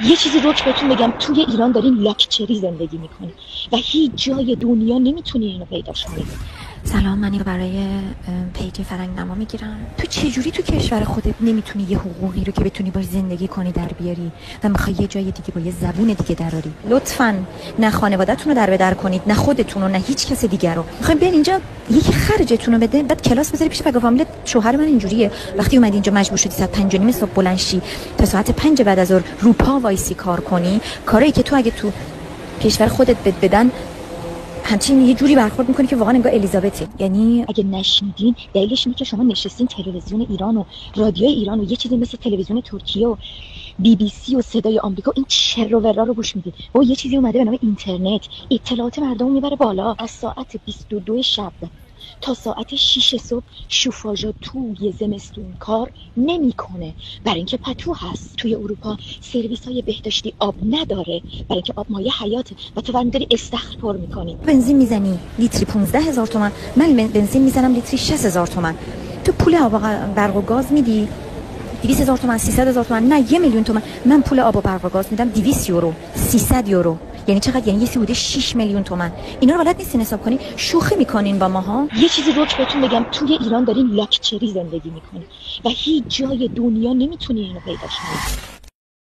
یه چیزی روک بهتون بگم، توی ایران دارین لاکچری زندگی میکنی و هیچ جای دنیا نمیتونی اینو پیداش کنی. سلام، من اینو برای پیج فرنگ نما میگیرم. تو چجوری تو کشور خودت نمیتونی یه حقوقی رو که بتونی باش زندگی کنی در بیاری و میخوای یه جای دیگه با یه زبون دیگه دراری؟ لطفاً نه خانواده‌تون رو در به در کنید، نه خودتون رو، نه هیچ کس دیگه رو. میخوایم بیان اینجا یکی خرجتون رو بده، بعد کلاس بذاری پیش بگو فامیل شوهر من اینجوریه. وقتی اومدی اینجا مجبور شدی ساعت 5:30 صبح بلند شی تا ساعت 5 بعد از ظهر رو پا وایسی کار کنی، کاری که تو اگه تو کشور خودت بدن همچین یه جوری برخورد میکنی که واقعا انگار الیزابتی. یعنی اگه نشنیدین دلیلش اینه که شما نشستین تلویزیون ایران و رادیو ایران و یه چیزی مثل تلویزیون ترکیه و BBC و صدای آمریکا این شر و ورا رو گوش میدید. و یه چیزی اومده به نام اینترنت، اطلاعات مردم میبره بالا. از ساعت 22 شب تا ساعت 6 صبح شوفاژا توی زمستون کار نمیکنه، برای اینکه پتو هست. توی اروپا سرویس های بهداشتی آب نداره، برای اینکه آب مایع حیاته و تو برمی‌داری استخر پر میکنی. بنزین میزنی لیتری 15,000 تومان، من بنزین میزنم لیتری 60,000 تومان. تو پول آب و برق و گاز میدی 200,000 تومان، 300,000 تومان، نه 1,000,000 تومان. من پول آب و برق و گاز میدم 200 یورو، 300 یورو. یعنی چقدر؟ یعنی یه سی بوده 6 میلیون تومان. اینا رو بلد نیستین حساب کنی؟ شوخی میکنین با ماها؟ یه چیزی روک بهتون بگم، توی ایران دارین لاکچری زندگی میکنی و هیچ جای دنیا نمیتونی اینو پیداش کنی.